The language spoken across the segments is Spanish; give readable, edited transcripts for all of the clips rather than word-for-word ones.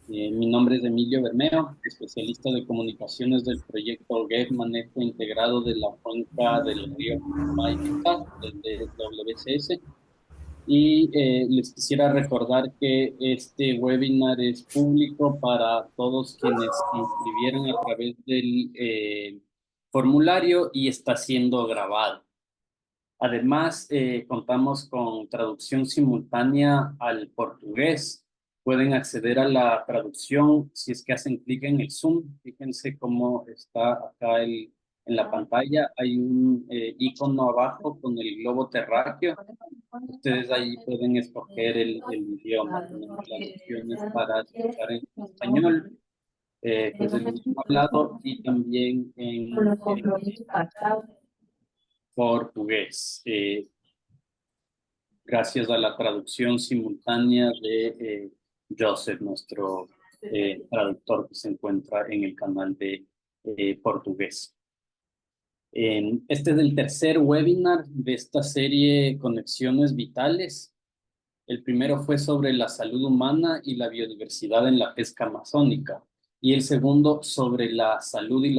Mi nombre es Emilio Bermeo, especialista de comunicaciones del proyecto GEF Manejo Integrado de la Cuenca del Río Putumayo, desde WCS. Y les quisiera recordar que este webinar es público para todos quienes se inscribieron a través del formulario y está siendo grabado. Además, contamos con traducción simultánea al portugués. Pueden acceder a la traducción si es que hacen clic en el Zoom. Fíjense cómo está acá en la pantalla. Hay un icono abajo con el globo terráqueo. Ustedes ahí pueden escoger el idioma. Tenemos las opciones para escuchar en español, que es el idioma hablado, y también en portugués. Gracias a la traducción simultánea de Joseph, nuestro traductor que se encuentra en el canal de portugués. Este es el tercer webinar de esta serie Conexiones Vitales. El primero fue sobre la salud humana y la biodiversidad en la pesca amazónica, y el segundo sobre la salud y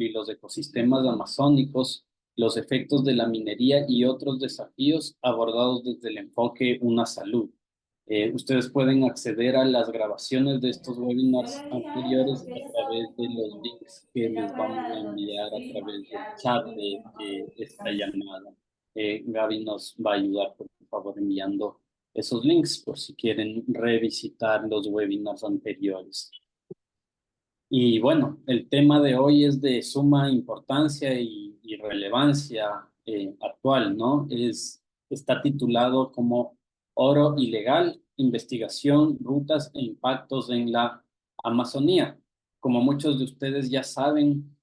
los ecosistemas amazónicos, los efectos de la minería y otros desafíos abordados desde el enfoque Una Salud. Ustedes pueden acceder a las grabaciones de estos webinars anteriores a través de los links que les vamos a enviar a través del chat de esta llamada. Gaby nos va a ayudar, por favor, enviando esos links por si quieren revisitar los webinars anteriores. Y bueno, el tema de hoy es de suma importancia y relevancia actual, ¿no? Está titulado como Oro Ilegal, Investigación, Rutas e Impactos en la Amazonía. Como muchos de ustedes ya saben,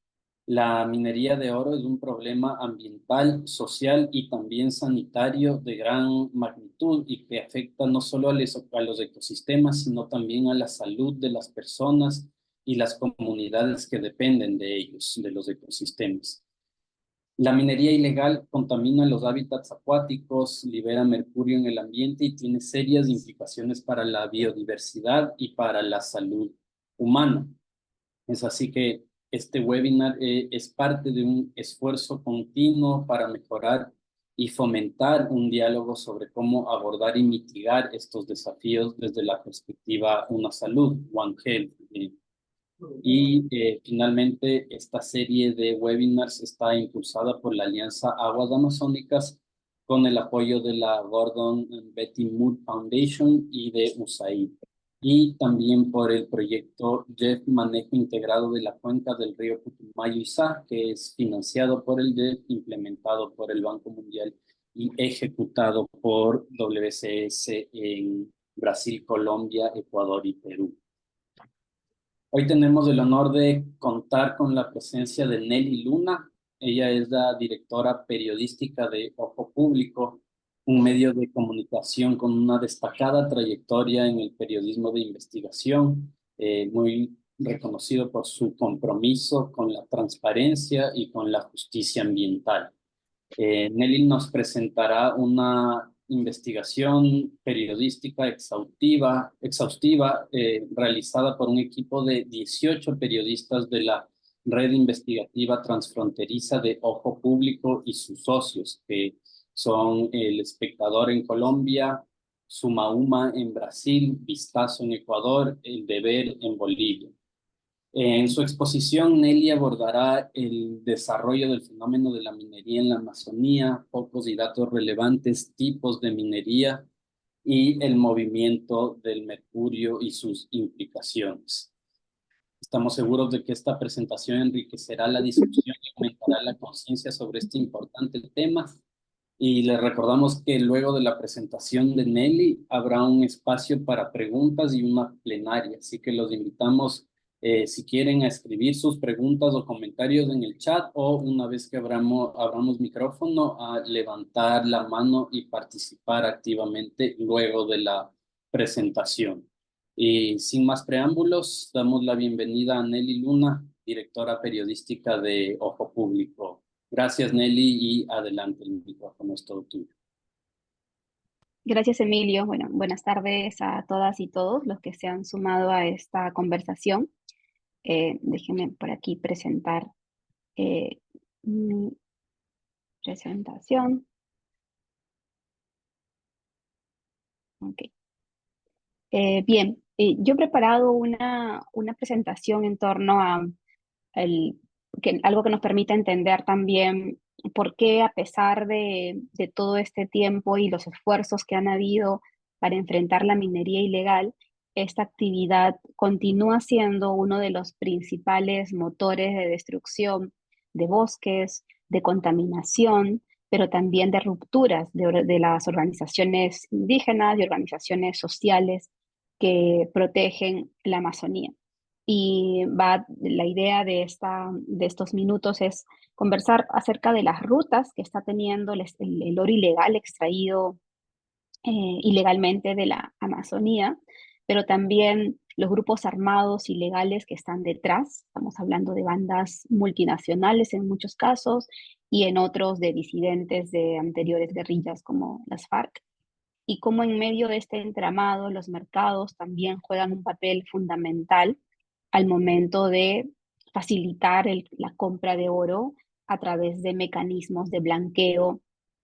la minería de oro es un problema ambiental, social y también sanitario de gran magnitud y que afecta no solo a los ecosistemas, sino también a la salud de las personas y las comunidades que dependen de ellos, de los ecosistemas. La minería ilegal contamina los hábitats acuáticos, libera mercurio en el ambiente y tiene serias implicaciones para la biodiversidad y para la salud humana. Es así que este webinar es parte de un esfuerzo continuo para mejorar y fomentar un diálogo sobre cómo abordar y mitigar estos desafíos desde la perspectiva Una Salud, One Health. Y finalmente, esta serie de webinars está impulsada por la Alianza Aguas Amazónicas con el apoyo de la Gordon Betty Moore Foundation y de USAID. Y también por el proyecto GEF Manejo Integrado de la Cuenca del Río Putumayo y Sa, que es financiado por el GEF, implementado por el Banco Mundial y ejecutado por WCS en Brasil, Colombia, Ecuador y Perú. Hoy tenemos el honor de contar con la presencia de Nelly Luna. Ella es la directora periodística de Ojo Público, un medio de comunicación con una destacada trayectoria en el periodismo de investigación, muy reconocido por su compromiso con la transparencia y con la justicia ambiental. Nelly nos presentará una investigación periodística exhaustiva realizada por un equipo de 18 periodistas de la red investigativa transfronteriza de Ojo Público y sus socios, que son El Espectador en Colombia, Sumauma en Brasil, Vistazo en Ecuador, El Deber en Bolivia. En su exposición, Nelly abordará el desarrollo del fenómeno de la minería en la Amazonía, focos y datos relevantes, tipos de minería y el movimiento del mercurio y sus implicaciones. Estamos seguros de que esta presentación enriquecerá la discusión y aumentará la conciencia sobre este importante tema. Y les recordamos que luego de la presentación de Nelly habrá un espacio para preguntas y una plenaria, así que los invitamos, si quieren, a escribir sus preguntas o comentarios en el chat, o una vez que abramos micrófono, a levantar la mano y participar activamente luego de la presentación. Y sin más preámbulos, damos la bienvenida a Nelly Luna, directora periodística de Ojo Público. Gracias, Nelly, y adelante, el micrófono es todo tuyo. Gracias, Emilio. Bueno, buenas tardes a todas y todos los que se han sumado a esta conversación. Déjenme por aquí presentar eh, mi presentación. Ok. Bien, yo he preparado una presentación en torno a algo que nos permita entender también por qué, a pesar de todo este tiempo y los esfuerzos que han habido para enfrentar la minería ilegal, esta actividad continúa siendo uno de los principales motores de destrucción de bosques, de contaminación, pero también de rupturas de las organizaciones indígenas y organizaciones sociales que protegen la Amazonía. Y la idea de estos minutos es conversar acerca de las rutas que está teniendo el oro ilegal extraído ilegalmente de la Amazonía, pero también los grupos armados ilegales que están detrás. Estamos hablando de bandas multinacionales en muchos casos y en otros de disidentes de anteriores guerrillas como las FARC. Y cómo en medio de este entramado los mercados también juegan un papel fundamental al momento de facilitar la compra de oro a través de mecanismos de blanqueo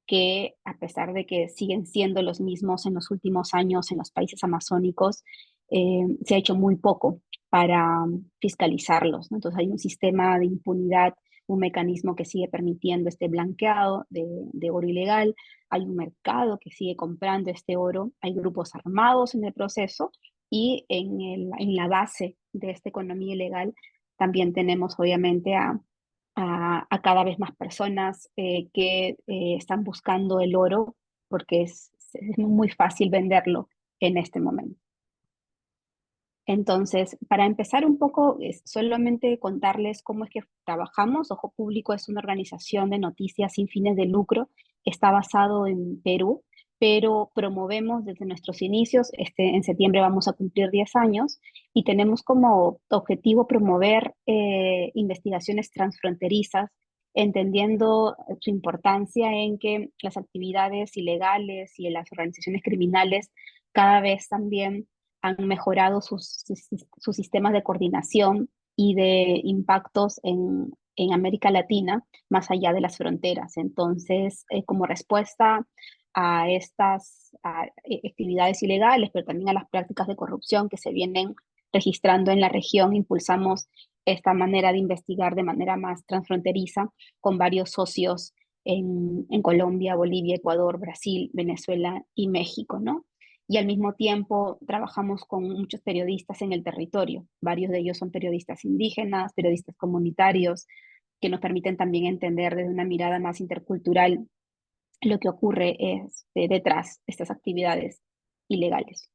que, a pesar de que siguen siendo los mismos en los últimos años en los países amazónicos, se ha hecho muy poco para fiscalizarlos, ¿no? Entonces hay un sistema de impunidad, un mecanismo que sigue permitiendo este blanqueado de oro ilegal, hay un mercado que sigue comprando este oro, hay grupos armados en el proceso y en la base de esta economía ilegal también tenemos obviamente a cada vez más personas que están buscando el oro porque es muy fácil venderlo en este momento. Entonces, para empezar un poco, es solamente contarles cómo es que trabajamos. Ojo Público es una organización de noticias sin fines de lucro, está basado en Perú, pero promovemos desde nuestros inicios, en septiembre vamos a cumplir 10 años, y tenemos como objetivo promover investigaciones transfronterizas, entendiendo su importancia en que las actividades ilegales y las organizaciones criminales cada vez también han mejorado sus sistemas de coordinación y de impactos en América Latina, más allá de las fronteras. Entonces, como respuesta a estas actividades ilegales, pero también a las prácticas de corrupción que se vienen registrando en la región, impulsamos esta manera de investigar de manera más transfronteriza con varios socios en Colombia, Bolivia, Ecuador, Brasil, Venezuela y México, ¿no? Y al mismo tiempo trabajamos con muchos periodistas en el territorio. Varios de ellos son periodistas indígenas, periodistas comunitarios, que nos permiten también entender desde una mirada más intercultural lo que ocurre detrás de estas actividades ilegales.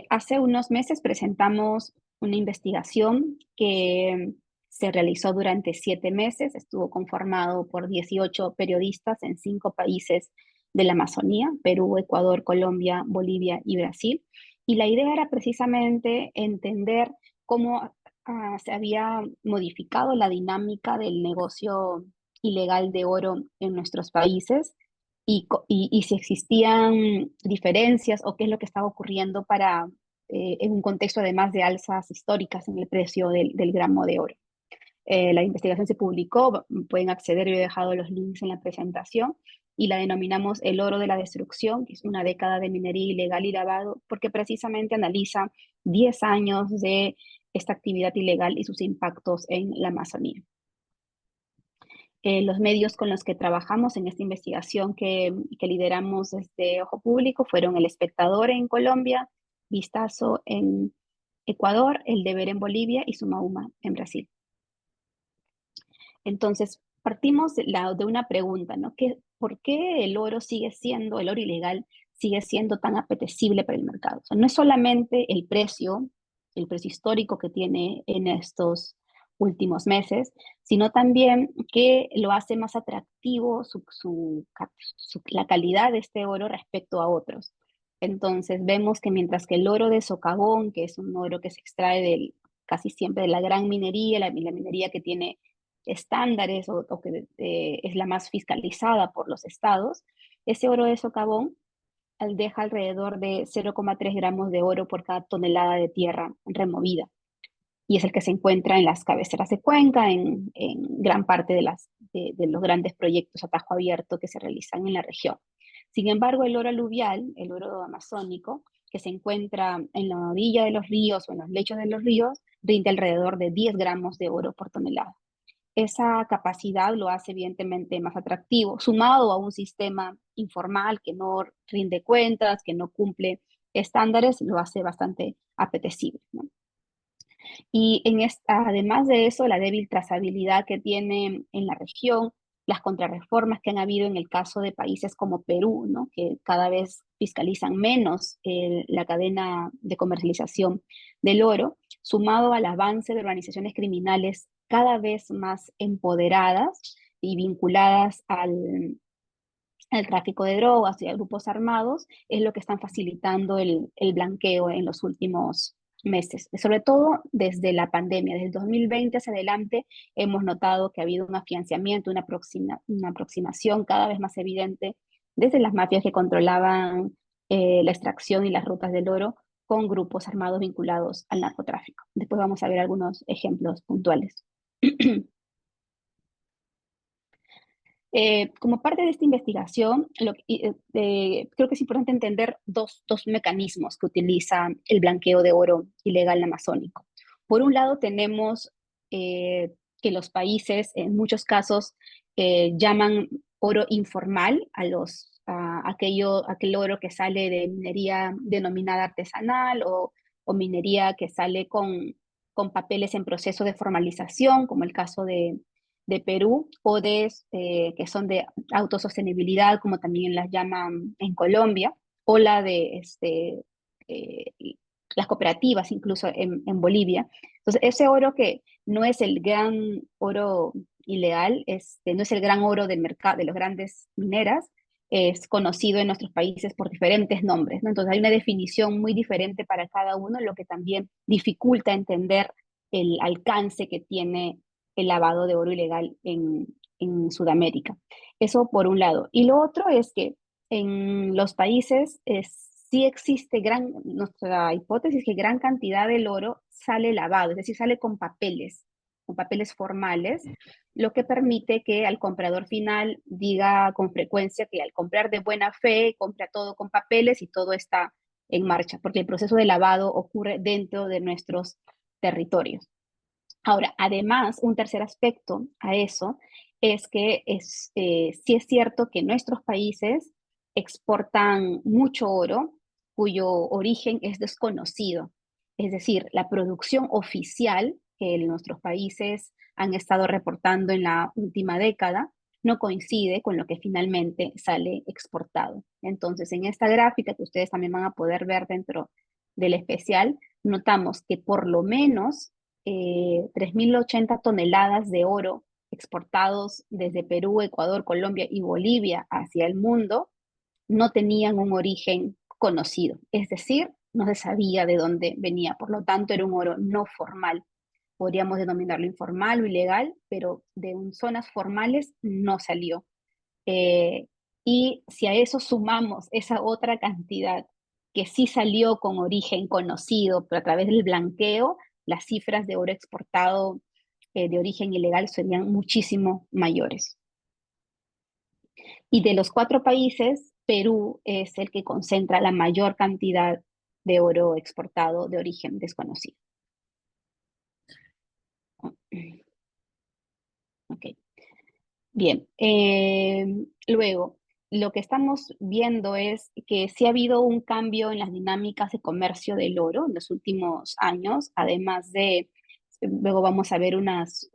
Hace unos meses presentamos una investigación que se realizó durante 7 meses, estuvo conformado por 18 periodistas en 5 países de la Amazonía: Perú, Ecuador, Colombia, Bolivia y Brasil. Y la idea era precisamente entender cómo se había modificado la dinámica del negocio ilegal de oro en nuestros países y si existían diferencias o qué es lo que estaba ocurriendo en un contexto además de alzas históricas en el precio del gramo de oro. La investigación se publicó, pueden acceder, yo he dejado los links en la presentación, y la denominamos el oro de la destrucción, que es una década de minería ilegal y lavado, porque precisamente analiza 10 años de esta actividad ilegal y sus impactos en la Amazonía. Los medios con los que trabajamos en esta investigación que lideramos desde Ojo Público fueron El Espectador en Colombia, Vistazo en Ecuador, El Deber en Bolivia y Sumauma en Brasil. Entonces, partimos de una pregunta, ¿no? ¿Por qué el oro el oro ilegal sigue siendo tan apetecible para el mercado? O sea, no es solamente el precio histórico que tiene en estos últimos meses, sino también que lo hace más atractivo la calidad de este oro respecto a otros. Entonces, vemos que mientras que el oro de socavón, que es un oro que se extrae casi siempre de la gran minería, la minería que tiene estándares o que es la más fiscalizada por los estados, Ese oro de socavón deja alrededor de 0,3 gramos de oro por cada tonelada de tierra removida. Y es el que se encuentra en las cabeceras de cuenca, en gran parte de los grandes proyectos a tajo abierto que se realizan en la región. Sin embargo, el oro aluvial, el oro amazónico, que se encuentra en la orilla de los ríos o en los lechos de los ríos, rinde alrededor de 10 gramos de oro por tonelada. Esa capacidad lo hace evidentemente más atractivo, sumado a un sistema informal que no rinde cuentas, que no cumple estándares, lo hace bastante apetecible, ¿no? Y además de eso, la débil trazabilidad que tiene en la región, las contrarreformas que han habido en el caso de países como Perú, ¿no? Que cada vez fiscalizan menos la cadena de comercialización del oro, sumado al avance de organizaciones criminales cada vez más empoderadas y vinculadas al tráfico de drogas y a grupos armados, es lo que están facilitando el blanqueo en los últimos meses. Sobre todo desde la pandemia, desde el 2020 hacia adelante, hemos notado que ha habido un afianzamiento, una aproximación cada vez más evidente desde las mafias que controlaban la extracción y las rutas del oro con grupos armados vinculados al narcotráfico. Después vamos a ver algunos ejemplos puntuales. Como parte de esta investigación, creo que es importante entender dos mecanismos que utiliza el blanqueo de oro ilegal amazónico. Por un lado, tenemos que los países, en muchos casos, llaman oro informal aquel oro que sale de minería denominada artesanal o minería que sale con papeles en proceso de formalización, como el caso de Perú, o que son de autosostenibilidad, como también las llaman en Colombia, o la de eh, las cooperativas, incluso en Bolivia. Entonces, ese oro que no es el gran oro ilegal, no es el gran oro del mercado de las grandes mineras, es conocido en nuestros países por diferentes nombres, ¿no? Entonces hay una definición muy diferente para cada uno, lo que también dificulta entender el alcance que tiene el lavado de oro ilegal en Sudamérica. Eso por un lado. Y lo otro es que en los países sí existe nuestra hipótesis es que gran cantidad del oro sale lavado, es decir, sale con papeles formales, lo que permite que al comprador final diga con frecuencia que al comprar de buena fe, compra todo con papeles y todo está en marcha, porque el proceso de lavado ocurre dentro de nuestros territorios. Ahora, además, un tercer aspecto a eso es que sí es cierto que nuestros países exportan mucho oro cuyo origen es desconocido. Es decir, la producción oficial que nuestros países han estado reportando en la última década no coincide con lo que finalmente sale exportado. Entonces, en esta gráfica que ustedes también van a poder ver dentro del especial, notamos que por lo menos 3.080 toneladas de oro exportados desde Perú, Ecuador, Colombia y Bolivia hacia el mundo no tenían un origen conocido, es decir, no se sabía de dónde venía, por lo tanto era un oro no formal. Podríamos denominarlo informal o ilegal, pero de zonas formales no salió. Eh, y si a eso sumamos esa otra cantidad que sí salió con origen conocido, pero a través del blanqueo, las cifras de oro exportado de origen ilegal serían muchísimo mayores. Y de los 4 países, Perú es el que concentra la mayor cantidad de oro exportado de origen desconocido. Ok. Bien, luego, lo que estamos viendo es que sí ha habido un cambio en las dinámicas de comercio del oro en los últimos años, además de, luego vamos a ver unas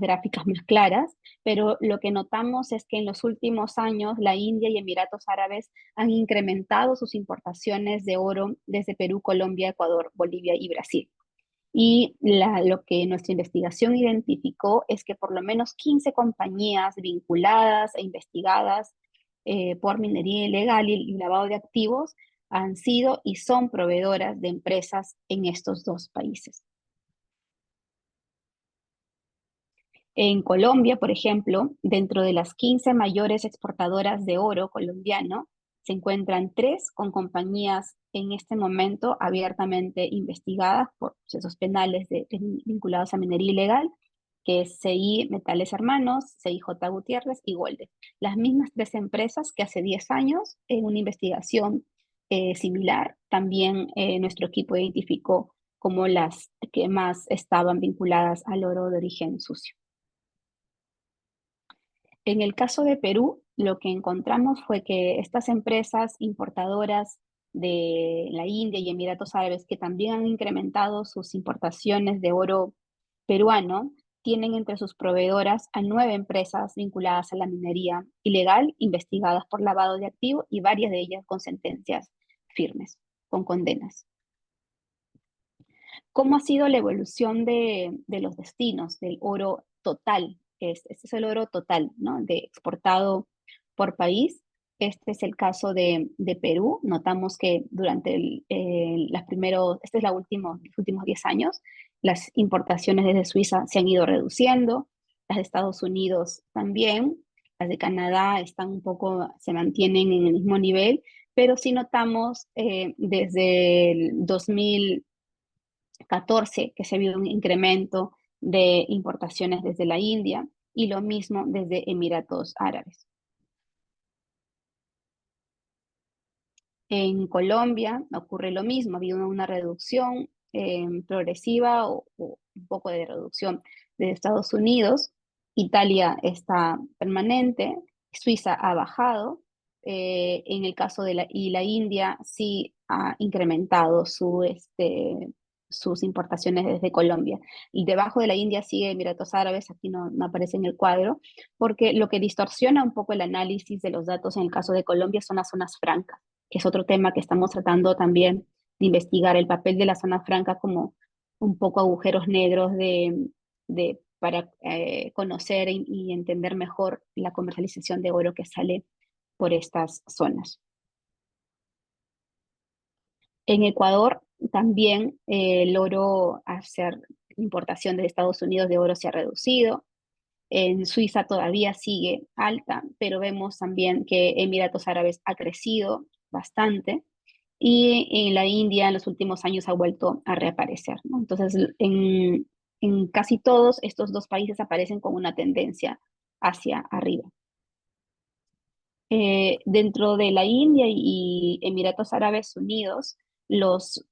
gráficas más claras, pero lo que notamos es que en los últimos años la India y Emiratos Árabes han incrementado sus importaciones de oro desde Perú, Colombia, Ecuador, Bolivia y Brasil. Y lo que nuestra investigación identificó es que por lo menos 15 compañías vinculadas e investigadas por minería ilegal y lavado de activos han sido y son proveedoras de empresas en estos 2 países. En Colombia, por ejemplo, dentro de las 15 mayores exportadoras de oro colombiano, se encuentran tres con compañías en este momento abiertamente investigadas por procesos penales vinculados a minería ilegal, que es CI Metales Hermanos, CIJ Gutiérrez y Golde. Las mismas tres empresas que hace 10 años, en una investigación similar, también nuestro equipo identificó como las que más estaban vinculadas al oro de origen sucio. En el caso de Perú, lo que encontramos fue que estas empresas importadoras de la India y Emiratos Árabes, que también han incrementado sus importaciones de oro peruano, tienen entre sus proveedoras a 9 empresas vinculadas a la minería ilegal, investigadas por lavado de activos y varias de ellas con sentencias firmes, con condenas. ¿Cómo ha sido la evolución de los destinos del oro total? Este es el oro total, ¿no? De exportado por país. Este es el caso de Perú. Notamos que durante este es los últimos 10 años, las importaciones desde Suiza se han ido reduciendo, las de Estados Unidos también, las de Canadá están un poco, se mantienen en el mismo nivel, pero sí notamos desde el 2014 que se vio un incremento de importaciones desde la India y lo mismo desde Emiratos Árabes. En Colombia ocurre lo mismo, ha habido una reducción progresiva o un poco de reducción de Estados Unidos. Italia está permanente, Suiza ha bajado. En el caso de la India sí ha incrementado sus importaciones desde Colombia. Y debajo de la India sigue Emiratos Árabes, aquí no aparece en el cuadro, porque lo que distorsiona un poco el análisis de los datos en el caso de Colombia son las zonas francas, que es otro tema que estamos tratando también de investigar, el papel de la zona franca como un poco agujeros negros para conocer y entender mejor la comercialización de oro que sale por estas zonas. En Ecuador también el oro, hacer importación de Estados Unidos de oro se ha reducido. En Suiza todavía sigue alta, pero vemos también que Emiratos Árabes ha crecido bastante y en la India en los últimos años ha vuelto a reaparecer, ¿no? Entonces, en casi todos estos dos países aparecen con una tendencia hacia arriba. Dentro de la India y Emiratos Árabes Unidos, las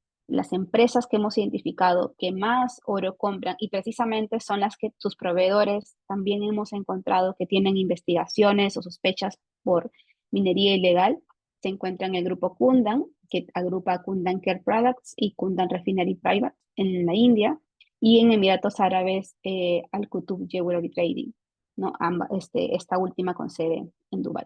empresas que hemos identificado que más oro compran y precisamente son las que sus proveedores también hemos encontrado que tienen investigaciones o sospechas por minería ilegal, se encuentran en el grupo Kundan, que agrupa Kundan Care Products y Kundan Refinery Private en la India, y en Emiratos Árabes Al Qutub Jewelry Trading, ¿no? Esta última con sede en Dubái.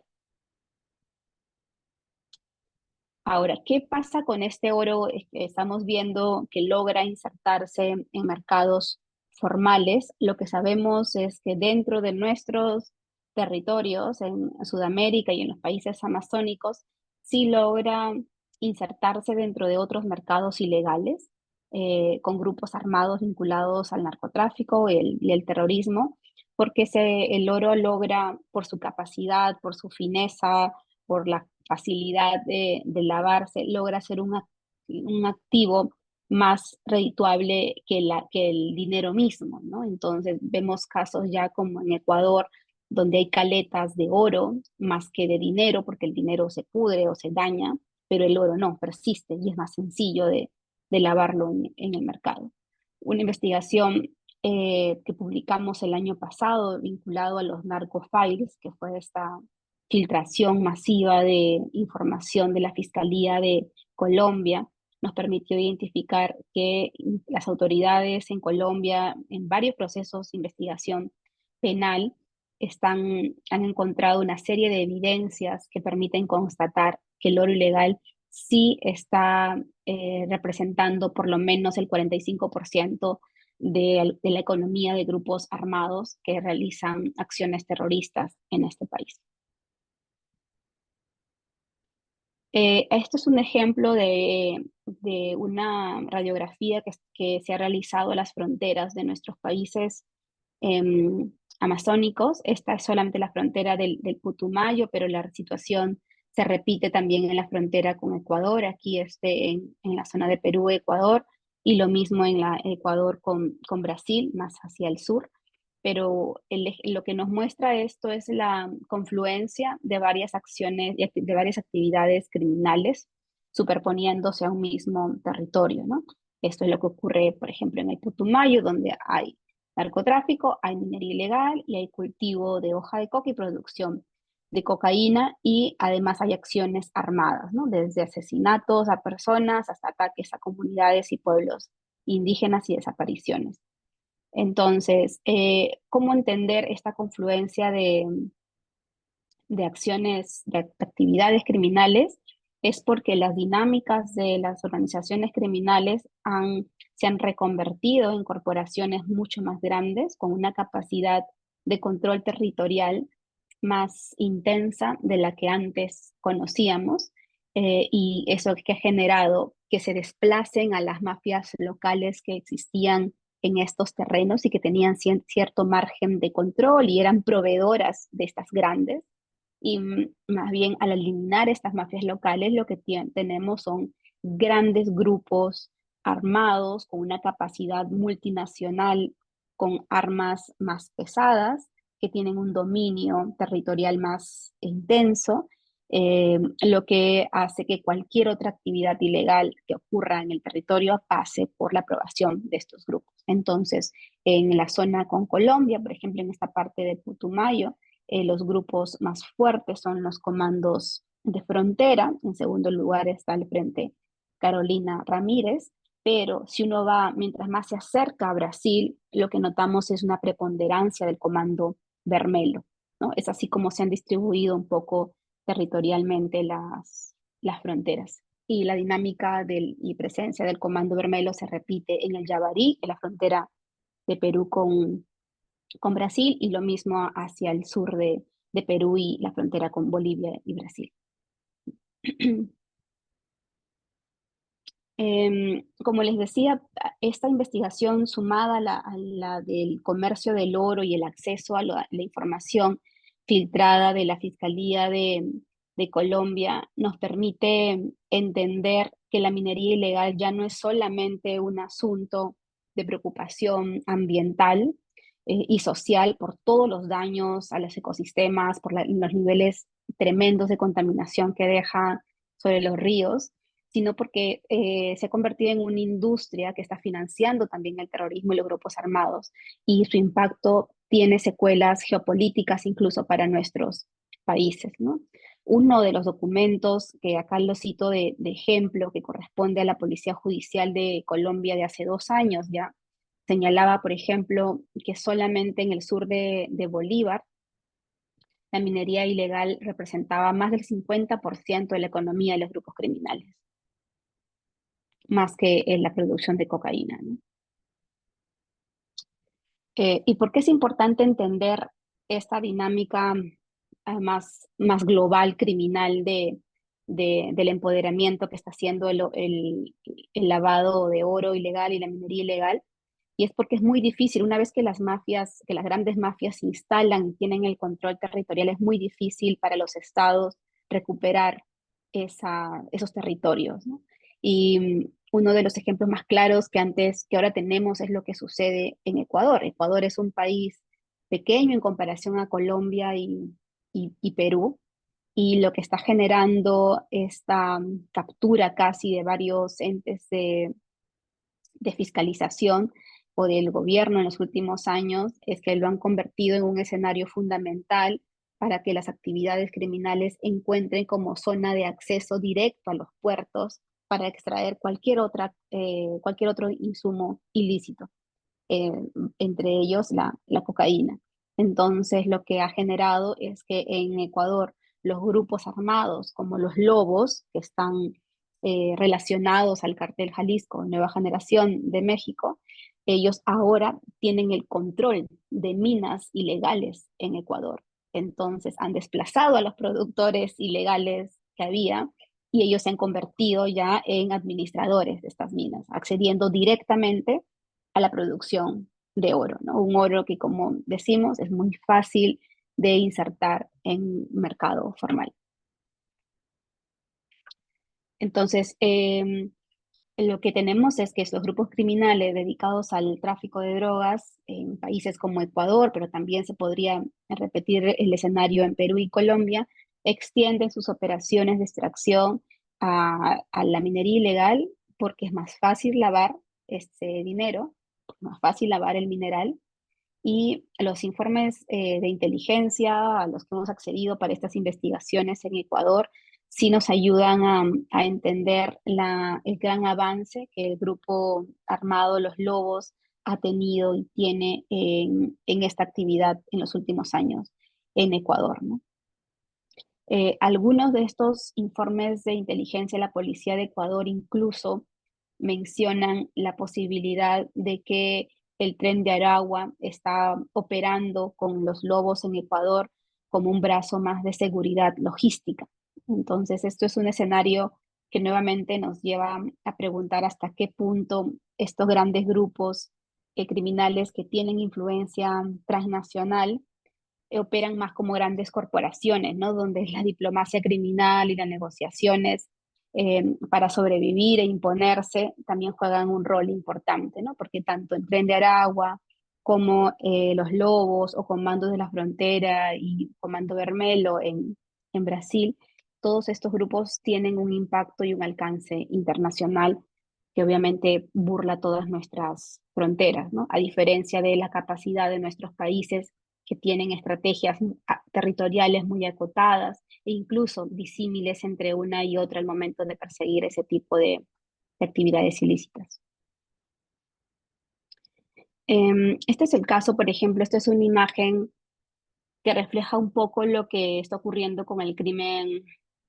Ahora, ¿qué pasa con este oro? Estamos viendo que logra insertarse en mercados formales. Lo que sabemos es que dentro de nuestros territorios, en Sudamérica y en los países amazónicos, sí logra insertarse dentro de otros mercados ilegales, con grupos armados vinculados al narcotráfico y el terrorismo, porque el oro logra, por su capacidad, por su fineza, por la facilidad de lavarse, logra ser un activo más redituable que el dinero mismo, ¿no? Entonces vemos casos ya como en Ecuador, donde hay caletas de oro más que de dinero, porque el dinero se pudre o se daña, pero el oro no, persiste y es más sencillo de lavarlo en el mercado. Una investigación que publicamos el año pasado vinculado a los narcofiles, que fue esta filtración masiva de información de la Fiscalía de Colombia, nos permitió identificar que las autoridades en Colombia, en varios procesos de investigación penal, han encontrado una serie de evidencias que permiten constatar que el oro ilegal sí está representando por lo menos el 45% de la economía de grupos armados que realizan acciones terroristas en este país. Esto es un ejemplo de una radiografía que se ha realizado a las fronteras de nuestros países amazónicos. Esta es solamente la frontera del Putumayo, pero la situación se repite también en la frontera con Ecuador, aquí en la zona de Perú, Ecuador, y lo mismo en la Ecuador con Brasil, más hacia el sur. Pero lo que nos muestra esto es la confluencia de varias acciones, de varias actividades criminales superponiéndose a un mismo territorio, ¿no? Esto es lo que ocurre, por ejemplo, en el Putumayo, donde hay narcotráfico, hay minería ilegal y hay cultivo de hoja de coca y producción de cocaína, y además hay acciones armadas, ¿no? Desde asesinatos a personas hasta ataques a comunidades y pueblos indígenas y desapariciones. Entonces, ¿cómo entender esta confluencia de acciones, de actividades criminales? Es porque las dinámicas de las organizaciones criminales se han reconvertido en corporaciones mucho más grandes, con una capacidad de control territorial más intensa de la que antes conocíamos, y eso que ha generado que se desplacen a las mafias locales que existían en estos terrenos y que tenían cierto margen de control y eran proveedoras de estas grandes. Y más bien, al eliminar estas mafias locales, lo que tenemos son grandes grupos armados con una capacidad multinacional, con armas más pesadas, que tienen un dominio territorial más intenso, lo que hace que cualquier otra actividad ilegal que ocurra en el territorio pase por la aprobación de estos grupos. Entonces, en la zona con Colombia, por ejemplo, en esta parte de Putumayo, los grupos más fuertes son los comandos de frontera. En segundo lugar está el Frente Carolina Ramírez. Pero si uno va, mientras más se acerca a Brasil, lo que notamos es una preponderancia del Comando Vermelho, ¿no? Es así como se han distribuido un poco territorialmente las fronteras. Y la dinámica y presencia del Comando Vermelho se repite en el Yavarí, en la frontera de Perú con Brasil, y lo mismo hacia el sur de Perú y la frontera con Bolivia y Brasil. Como les decía, esta investigación sumada a la del comercio del oro y el acceso a la información filtrada de la Fiscalía de Colombia nos permite entender que la minería ilegal ya no es solamente un asunto de preocupación ambiental y social por todos los daños a los ecosistemas, por los niveles tremendos de contaminación que deja sobre los ríos, sino porque se ha convertido en una industria que está financiando también el terrorismo y los grupos armados, y su impacto tiene secuelas geopolíticas incluso para nuestros países, ¿no? Uno de los documentos que acá lo cito de ejemplo, que corresponde a la Policía Judicial de Colombia de hace 2 años ya, señalaba, por ejemplo, que solamente en el sur de Bolívar la minería ilegal representaba más del 50% de la economía de los grupos criminales, más que en la producción de cocaína, ¿no? ¿Y por qué es importante entender esta dinámica más global, criminal, del empoderamiento que está haciendo el lavado de oro ilegal y la minería ilegal? Y es porque es muy difícil, una vez que las mafias, que las grandes mafias se instalan y tienen el control territorial, es muy difícil para los estados recuperar esos territorios, ¿no? Y uno de los ejemplos más claros que ahora tenemos es lo que sucede en Ecuador. Ecuador es un país pequeño en comparación a Colombia y Perú, y lo que está generando esta captura casi de varios entes de fiscalización o del gobierno en los últimos años es que lo han convertido en un escenario fundamental para que las actividades criminales encuentren como zona de acceso directo a los puertos para extraer cualquier otro insumo ilícito, eh, entre ellos la cocaína. Entonces, lo que ha generado es que en Ecuador los grupos armados, como los Lobos, que están relacionados al cartel Jalisco, Nueva Generación de México, ellos ahora tienen el control de minas ilegales en Ecuador. Entonces, han desplazado a los productores ilegales que había, y ellos se han convertido ya en administradores de estas minas, accediendo directamente a la producción de oro, ¿no? Un oro que, como decimos, es muy fácil de insertar en mercado formal. Entonces, lo que tenemos es que estos grupos criminales dedicados al tráfico de drogas en países como Ecuador, pero también se podría repetir el escenario en Perú y Colombia, extienden sus operaciones de extracción a la minería ilegal porque es más fácil lavar ese dinero, más fácil lavar el mineral. Y los informes de inteligencia a los que hemos accedido para estas investigaciones en Ecuador sí nos ayudan a entender el gran avance que el grupo armado Los Lobos ha tenido y tiene en esta actividad en los últimos años en Ecuador, ¿no? Algunos de estos informes de inteligencia de la Policía de Ecuador incluso mencionan la posibilidad de que el Tren de Aragua está operando con los lobos en Ecuador como un brazo más de seguridad logística. Entonces, esto es un escenario que nuevamente nos lleva a preguntar hasta qué punto estos grandes grupos criminales que tienen influencia transnacional operan más como grandes corporaciones, ¿no? Donde la diplomacia criminal y las negociaciones para sobrevivir e imponerse también juegan un rol importante, ¿no? Porque tanto en Tren de Aragua como los Lobos o Comandos de la Frontera y Comando Vermelo en Brasil, todos estos grupos tienen un impacto y un alcance internacional que obviamente burla todas nuestras fronteras, ¿no? A diferencia de la capacidad de nuestros países que tienen estrategias territoriales muy acotadas e incluso disímiles entre una y otra al momento de perseguir ese tipo de actividades ilícitas. Este es el caso, por ejemplo, esta es una imagen que refleja un poco lo que está ocurriendo con el crimen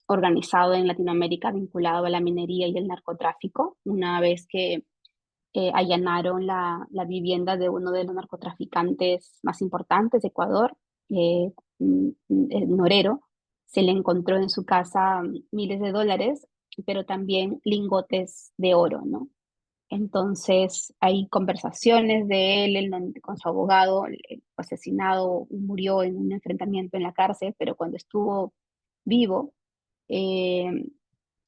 organizado en Latinoamérica vinculado a la minería y el narcotráfico, una vez que allanaron la vivienda de uno de los narcotraficantes más importantes de Ecuador, Norero. Se le encontró en su casa miles de dólares, pero también lingotes de oro, ¿no? Entonces hay conversaciones de él con su abogado, fue asesinado, murió en un enfrentamiento en la cárcel, pero cuando estuvo vivo, eh,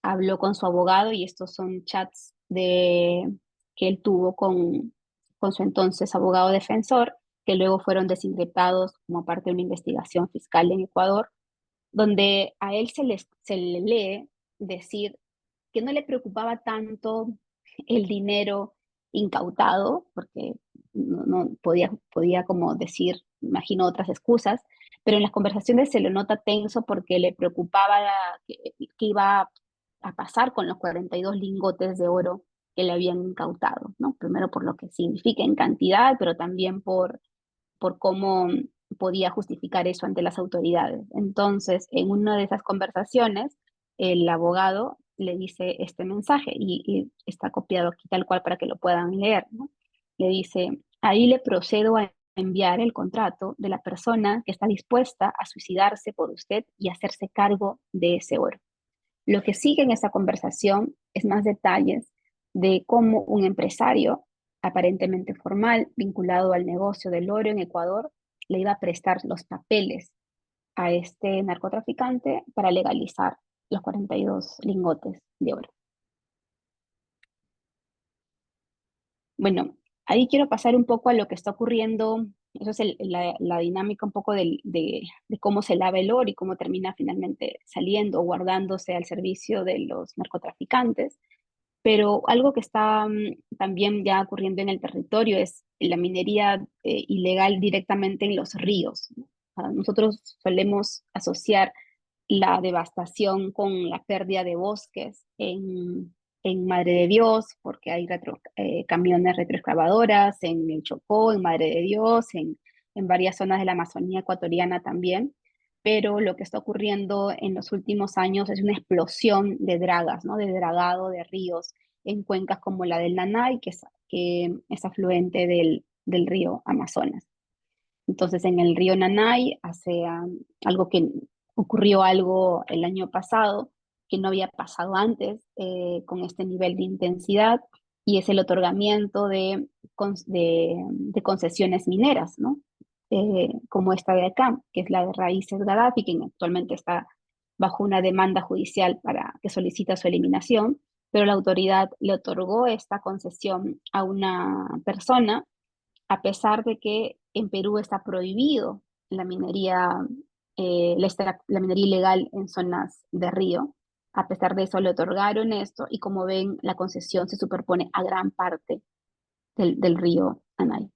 habló con su abogado y estos son chats que él tuvo con su entonces abogado defensor, que luego fueron desencriptados como parte de una investigación fiscal en Ecuador, donde a él se le lee decir que no le preocupaba tanto el dinero incautado, porque no podía como decir, imagino, otras excusas, pero en las conversaciones se lo nota tenso porque le preocupaba que iba a pasar con los 42 lingotes de oro que le habían incautado, ¿no? Primero por lo que significa en cantidad, pero también por cómo podía justificar eso ante las autoridades. Entonces, en una de esas conversaciones, el abogado le dice este mensaje y está copiado aquí tal cual para que lo puedan leer, ¿no? Le dice, ahí le procedo a enviar el contrato de la persona que está dispuesta a suicidarse por usted y hacerse cargo de ese oro. Lo que sigue en esa conversación es más detalles de cómo un empresario aparentemente formal vinculado al negocio del oro en Ecuador le iba a prestar los papeles a este narcotraficante para legalizar los 42 lingotes de oro. Bueno, ahí quiero pasar un poco a lo que está ocurriendo. Eso es la dinámica un poco de cómo se lava el oro y cómo termina finalmente saliendo o guardándose al servicio de los narcotraficantes. Pero algo que está también ya ocurriendo en el territorio es la minería ilegal directamente en los ríos, ¿no? Nosotros solemos asociar la devastación con la pérdida de bosques en Madre de Dios, porque hay camiones retroexcavadoras en el Chocó, en Madre de Dios, en varias zonas de la Amazonía ecuatoriana también. Pero lo que está ocurriendo en los últimos años es una explosión de dragas, ¿no? De dragado de ríos en cuencas como la del Nanay, que es afluente del río Amazonas. Entonces, en el río Nanay ocurrió algo el año pasado que no había pasado antes con este nivel de intensidad, y es el otorgamiento de concesiones mineras, ¿no? Como esta de acá, que es la de Raíces Gaddafi, que actualmente está bajo una demanda judicial que solicita su eliminación, pero la autoridad le otorgó esta concesión a una persona, a pesar de que en Perú está prohibido la minería, la minería ilegal en zonas de río. A pesar de eso le otorgaron esto y, como ven, la concesión se superpone a gran parte del río Anay.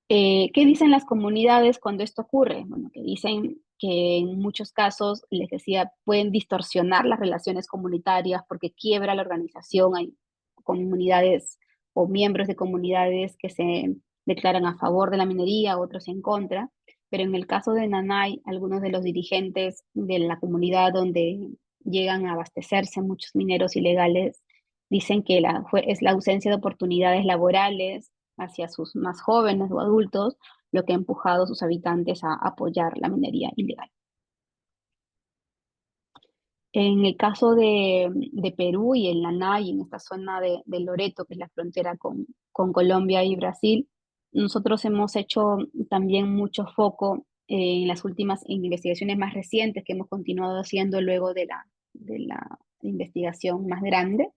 ¿Qué dicen las comunidades cuando esto ocurre? Bueno, que dicen que en muchos casos, les decía, pueden distorsionar las relaciones comunitarias porque quiebra la organización. Hay comunidades o miembros de comunidades que se declaran a favor de la minería, otros en contra. Pero en el caso de Nanay, algunos de los dirigentes de la comunidad donde llegan a abastecerse muchos mineros ilegales dicen que es la ausencia de oportunidades laborales hacia sus más jóvenes o adultos, lo que ha empujado a sus habitantes a apoyar la minería ilegal. En el caso de Perú y en Nanay, en esta zona de Loreto, que es la frontera con Colombia y Brasil, nosotros hemos hecho también mucho foco en las últimas investigaciones más recientes que hemos continuado haciendo luego de la investigación más grande,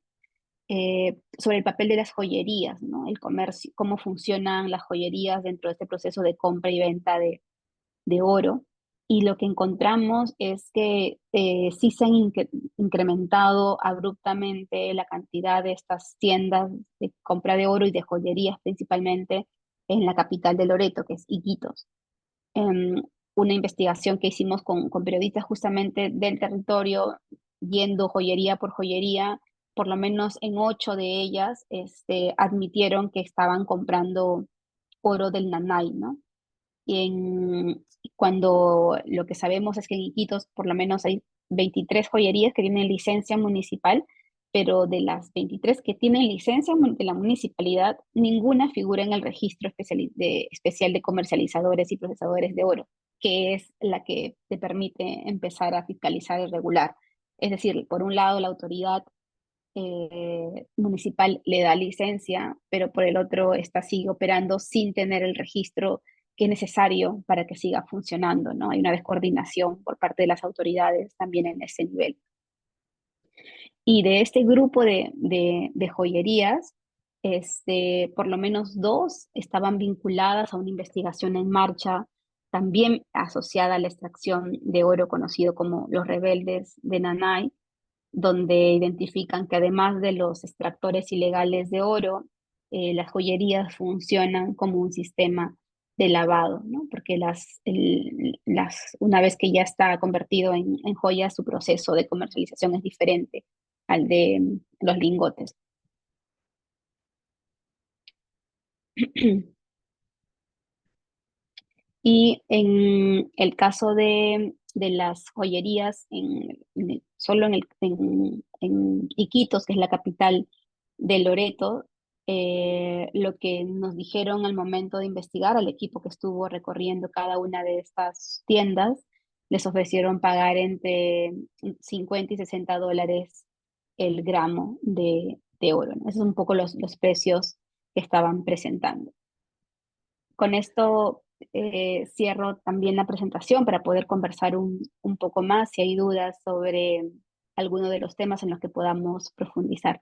sobre el papel de las joyerías, ¿no? El comercio, cómo funcionan las joyerías dentro de este proceso de compra y venta de oro. Y lo que encontramos es que sí se han incrementado abruptamente la cantidad de estas tiendas de compra de oro y de joyerías, principalmente en la capital de Loreto, que es Iquitos. Em, una investigación que hicimos con periodistas justamente del territorio, yendo joyería por joyería, por lo menos en 8 de ellas admitieron que estaban comprando oro del Nanay, ¿no? Cuando lo que sabemos es que en Iquitos por lo menos hay 23 joyerías que tienen licencia municipal, pero de las 23 que tienen licencia de la municipalidad, ninguna figura en el registro especial de comercializadores y procesadores de oro, que es la que te permite empezar a fiscalizar y regular. Es decir, por un lado, la autoridad municipal le da licencia, pero por el otro, esta sigue operando sin tener el registro que es necesario para que siga funcionando, ¿no? Hay una descoordinación por parte de las autoridades también en ese nivel. Y de este grupo de joyerías, por lo menos 2 estaban vinculadas a una investigación en marcha, también asociada a la extracción de oro conocido como los rebeldes de Nanay, donde identifican que además de los extractores ilegales de oro, las joyerías funcionan como un sistema de lavado, ¿no? Porque una vez que ya está convertido en joyas, su proceso de comercialización es diferente al de los lingotes. Y en el caso de las joyerías, solo en Iquitos, que es la capital de Loreto, lo que nos dijeron al momento de investigar al equipo que estuvo recorriendo cada una de estas tiendas, les ofrecieron pagar entre 50 y 60 dólares el gramo de oro, ¿no? Esos son un poco los precios que estaban presentando. Con esto cierro también la presentación para poder conversar un poco más si hay dudas sobre alguno de los temas en los que podamos profundizar.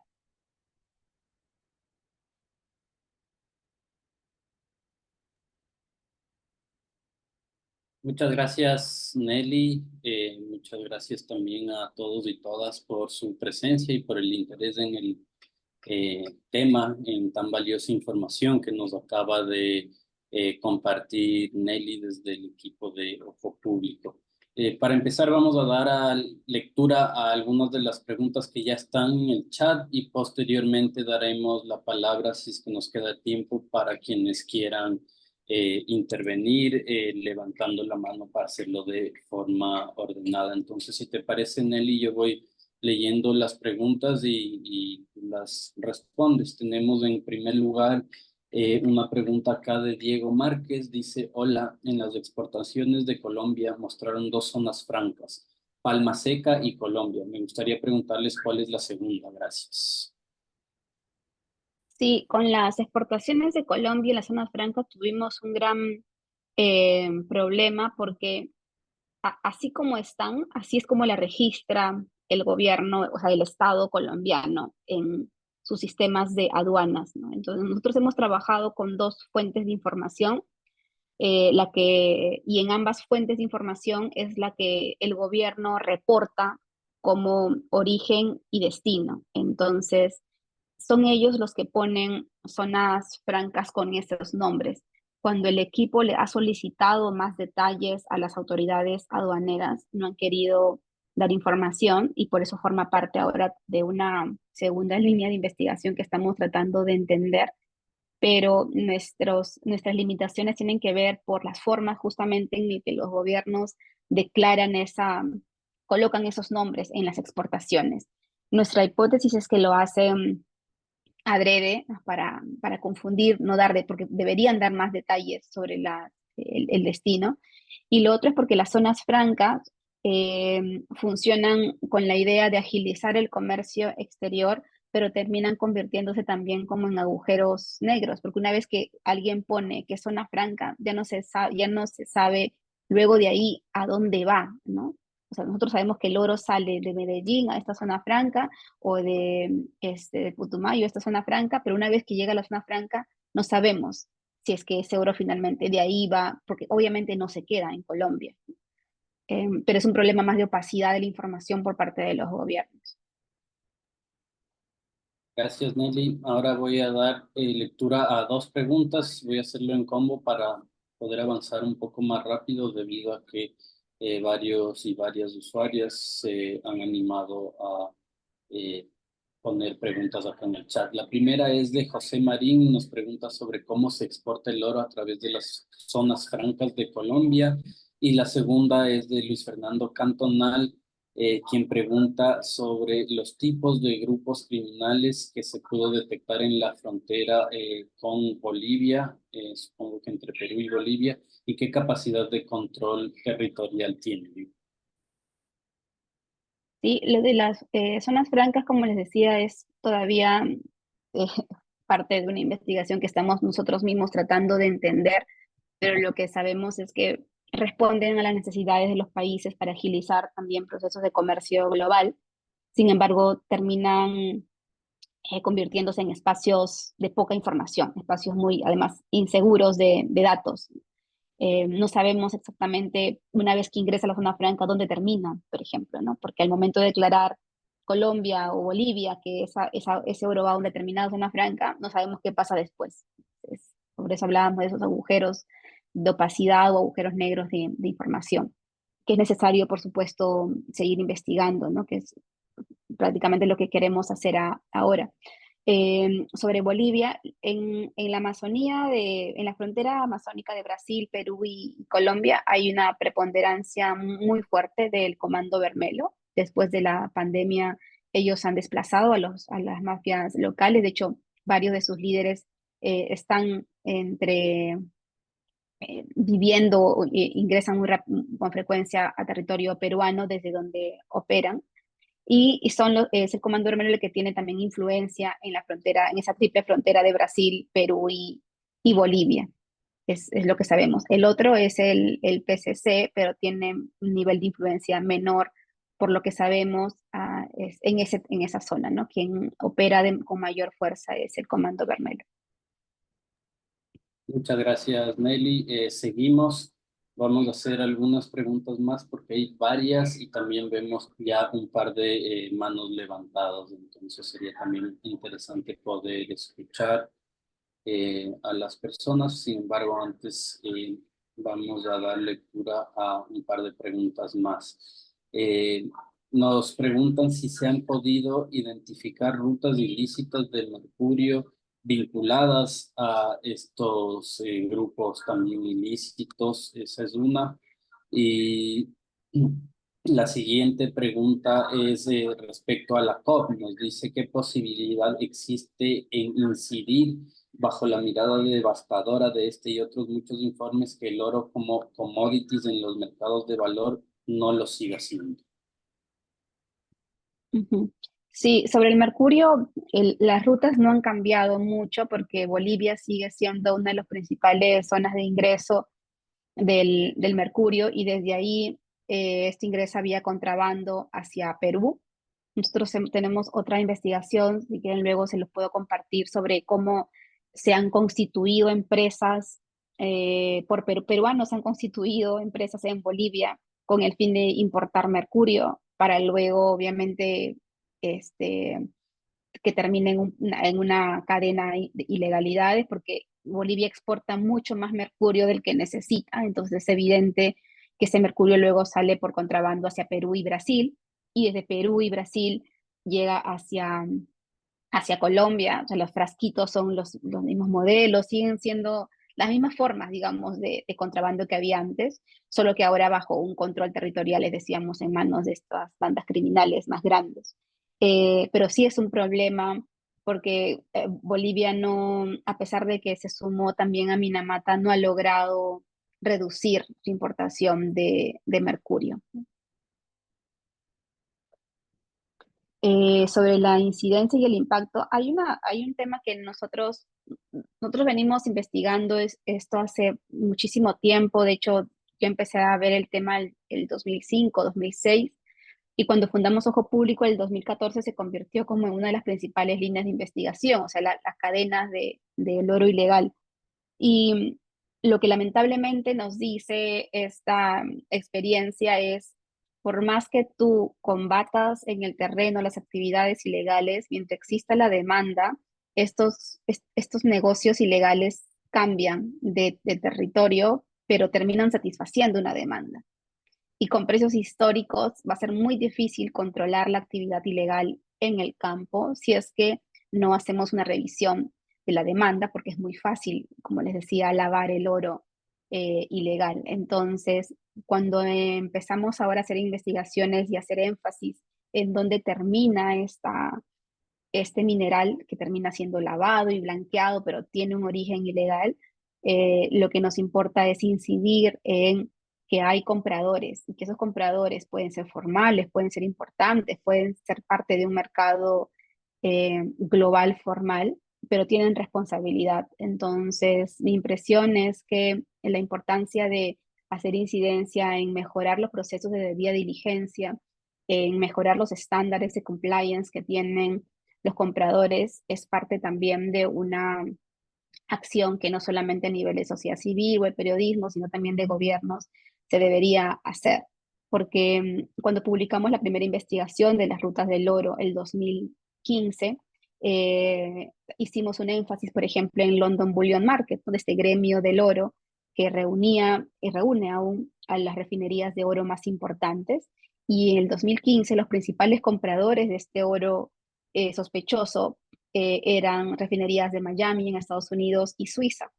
Muchas gracias, Nelly. Muchas gracias también a todos y todas por su presencia y por el interés en el tema, en tan valiosa información que nos acaba de compartir Nelly desde el equipo de Ojo Público. Para empezar, vamos a dar lectura a algunas de las preguntas que ya están en el chat y posteriormente daremos la palabra, si es que nos queda tiempo, para quienes quieran intervenir levantando la mano para hacerlo de forma ordenada. Entonces, si te parece, Nelly, yo voy leyendo las preguntas y las respondes. Tenemos en primer lugar una pregunta acá de Diego Márquez. Dice: hola, en las exportaciones de Colombia mostraron 2 zonas francas. Palma Seca y Colombia. Me gustaría preguntarles cuál es la segunda. Gracias. Sí, con las exportaciones de Colombia en la zona franca tuvimos un gran problema porque así como están, así es como la registra el gobierno, o sea, el Estado colombiano en sus sistemas de aduanas, ¿no? Entonces, nosotros hemos trabajado con dos fuentes de información, y en ambas fuentes de información es la que el gobierno reporta como origen y destino. Entonces, son ellos los que ponen zonas francas con esos nombres. Cuando el equipo le ha solicitado más detalles a las autoridades aduaneras, no han querido dar información y por eso forma parte ahora de una segunda línea de investigación que estamos tratando de entender, pero nuestras limitaciones tienen que ver por las formas justamente en las que los gobiernos declaran colocan esos nombres en las exportaciones. Nuestra hipótesis es que lo hacen adrede para confundir, no dar porque deberían dar más detalles sobre el destino. Y lo otro es porque las zonas francas funcionan con la idea de agilizar el comercio exterior, pero terminan convirtiéndose también como en agujeros negros, porque una vez que alguien pone que es zona franca, ya no se sabe luego de ahí a dónde va, ¿no? O sea, nosotros sabemos que el oro sale de Medellín a esta zona franca o de Putumayo, esta zona franca, pero una vez que llega a la zona franca, no sabemos si es que ese oro finalmente de ahí va, porque obviamente no se queda en Colombia. Pero es un problema más de opacidad de la información por parte de los gobiernos. Gracias, Nelly. Ahora voy a dar lectura a dos preguntas. Voy a hacerlo en combo para poder avanzar un poco más rápido debido a que varios y varias usuarias se han animado a eh, poner preguntas acá en el chat. La primera es de José Marín, nos pregunta sobre cómo se exporta el oro a través de las zonas francas de Colombia. Y la segunda es de Luis Fernando Cantonal, quien pregunta sobre los tipos de grupos criminales que se pudo detectar en la frontera con Bolivia, supongo que entre Perú y Bolivia, y qué capacidad de control territorial tienen. Sí, lo de las zonas francas, como les decía, es todavía eh, parte de una investigación que estamos nosotros mismos tratando de entender, pero lo que sabemos es que responden a las necesidades de los países para agilizar también procesos de comercio global. Sin embargo, terminan convirtiéndose en espacios de poca información, espacios muy, además, inseguros de datos. No sabemos exactamente, una vez que ingresa a la zona franca, dónde termina, por ejemplo, ¿no? Porque al momento de declarar Colombia o Bolivia que ese oro va a una determinada zona franca, no sabemos qué pasa después. Por eso hablábamos de esos agujeros de opacidad o agujeros negros de información, que es necesario, por supuesto, seguir investigando, ¿no? Que es prácticamente lo que queremos hacer ahora. Sobre Bolivia, en la Amazonía, en la frontera amazónica de Brasil, Perú y Colombia, hay una preponderancia muy fuerte del Comando Vermelho. Después de la pandemia, ellos han desplazado a las mafias locales. De hecho, varios de sus líderes están viviendo, ingresan con frecuencia a territorio peruano desde donde operan es el Comando Vermelho el que tiene también influencia en la frontera, en esa triple frontera de Brasil, Perú y Bolivia. Es lo que sabemos. El otro es el PCC, pero tiene un nivel de influencia menor, por lo que sabemos, es en esa zona, ¿no? Quien opera con mayor fuerza es el Comando Vermelho. Muchas gracias, Nelly. Seguimos. Vamos a hacer algunas preguntas más porque hay varias y también vemos ya un par de manos levantadas. Entonces sería también interesante poder escuchar a las personas. Sin embargo, antes vamos a dar lectura a un par de preguntas más. Nos preguntan si se han podido identificar rutas ilícitas de mercurio vinculadas a estos grupos también ilícitos. Esa es una. Y la siguiente pregunta es respecto a la COP. Nos dice qué posibilidad existe en incidir bajo la mirada devastadora de este y otros muchos informes que el oro como commodities en los mercados de valor no lo siga siendo. Ujú. Sí, sobre el mercurio, las rutas no han cambiado mucho porque Bolivia sigue siendo una de las principales zonas de ingreso del mercurio y desde ahí este ingresa vía contrabando hacia Perú. Nosotros tenemos otra investigación, si quieren luego se los puedo compartir sobre cómo se han constituido empresas peruanos han constituido empresas en Bolivia con el fin de importar mercurio para luego, obviamente, este, que termine en una cadena de ilegalidades, porque Bolivia exporta mucho más mercurio del que necesita, entonces es evidente que ese mercurio luego sale por contrabando hacia Perú y Brasil, y desde Perú y Brasil llega hacia Colombia, o sea, los frasquitos son los mismos modelos, siguen siendo las mismas formas, digamos, de contrabando que había antes, solo que ahora bajo un control territorial, les decíamos, en manos de estas bandas criminales más grandes. Pero sí es un problema porque Bolivia no, a pesar de que se sumó también a Minamata, no ha logrado reducir su importación de mercurio. Sobre la incidencia y el impacto, hay un tema que nosotros venimos investigando esto hace muchísimo tiempo. De hecho, yo empecé a ver el tema el 2005, 2006, y cuando fundamos Ojo Público, el 2014 se convirtió como en una de las principales líneas de investigación, o sea, las cadenas del oro ilegal. Y lo que lamentablemente nos dice esta experiencia es, por más que tú combatas en el terreno las actividades ilegales, mientras exista la demanda, estos negocios ilegales cambian de territorio, pero terminan satisfaciendo una demanda. Y con precios históricos va a ser muy difícil controlar la actividad ilegal en el campo si es que no hacemos una revisión de la demanda, porque es muy fácil, como les decía, lavar el oro ilegal. Entonces, cuando empezamos ahora a hacer investigaciones y hacer énfasis en dónde termina este mineral que termina siendo lavado y blanqueado, pero tiene un origen ilegal, lo que nos importa es incidir en que hay compradores y que esos compradores pueden ser formales, pueden ser importantes, pueden ser parte de un mercado global formal, pero tienen responsabilidad. Entonces, mi impresión es que la importancia de hacer incidencia en mejorar los procesos de debida diligencia, en mejorar los estándares de compliance que tienen los compradores, es parte también de una acción que no solamente a nivel de sociedad civil o el periodismo, sino también de gobiernos se debería hacer. Porque cuando publicamos la primera investigación de las rutas del oro, el 2015, hicimos un énfasis, por ejemplo, en London Bullion Market, donde este gremio del oro que reunía y reúne aún a las refinerías de oro más importantes. Y en el 2015 los principales compradores de este oro sospechoso eran refinerías de Miami en Estados Unidos y Suiza.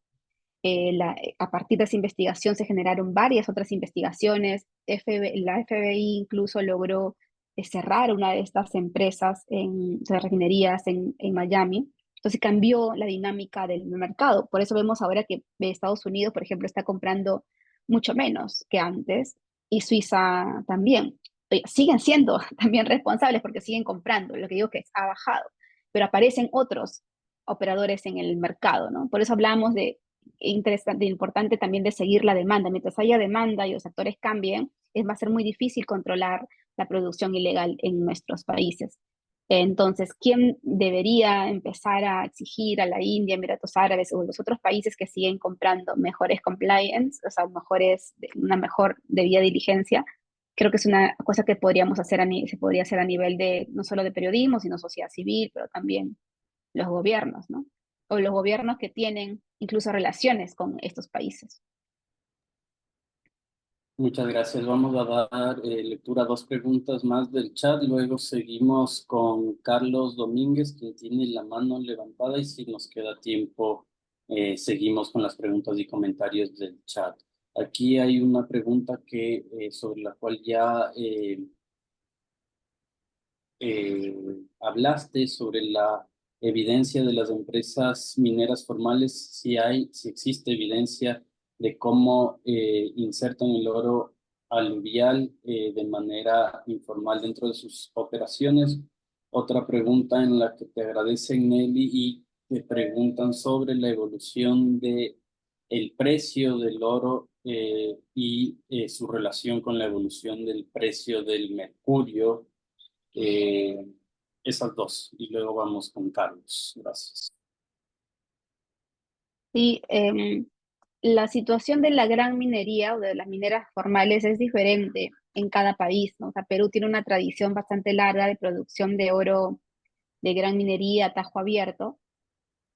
A partir de esa investigación se generaron varias otras investigaciones. La FBI incluso logró cerrar una de estas empresas de refinerías en Miami. Entonces cambió la dinámica del mercado. Por eso vemos ahora que Estados Unidos, por ejemplo, está comprando mucho menos que antes y Suiza también. Siguen siendo también responsables porque siguen comprando. Lo que digo que ha bajado, pero aparecen otros operadores en el mercado, ¿no? Por eso hablamos de interesante, importante también de seguir la demanda. Mientras haya demanda y los actores cambien, va a ser muy difícil controlar la producción ilegal en nuestros países. Entonces, ¿quién debería empezar a exigir a la India, Emiratos Árabes o los otros países que siguen comprando mejores compliance, o sea, una mejor debida diligencia? Creo que es una cosa que podríamos hacer se podría hacer a nivel de no solo de periodismo, sino sociedad civil, pero también los gobiernos, ¿no? O los gobiernos que tienen incluso relaciones con estos países. Muchas gracias. Vamos a dar lectura a dos preguntas más del chat. Luego seguimos con Carlos Domínguez, quien tiene la mano levantada, y si nos queda tiempo, seguimos con las preguntas y comentarios del chat. Aquí hay una pregunta sobre la cual ya hablaste sobre la evidencia de las empresas mineras formales, si existe evidencia de cómo insertan el oro aluvial de manera informal dentro de sus operaciones. Otra pregunta en la que te agradecen, Nelly, y te preguntan sobre la evolución de el precio del oro y su relación con la evolución del precio del mercurio. Esas dos. Y luego vamos con Carlos. Gracias. Sí, la situación de la gran minería o de las mineras formales es diferente en cada país, ¿no? O sea, Perú tiene una tradición bastante larga de producción de oro de gran minería a tajo abierto.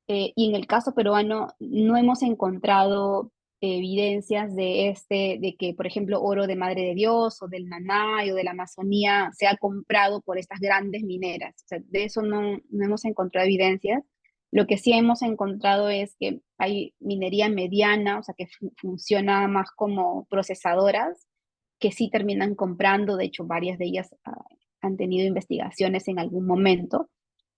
Y en el caso peruano no hemos encontrado evidencias de que, por ejemplo, oro de Madre de Dios o del Nanay o de la Amazonía sea comprado por estas grandes mineras. O sea, de eso no hemos encontrado evidencias. Lo que sí hemos encontrado es que hay minería mediana, o sea, que funciona más como procesadoras, que sí terminan comprando. De hecho, varias de ellas han tenido investigaciones en algún momento,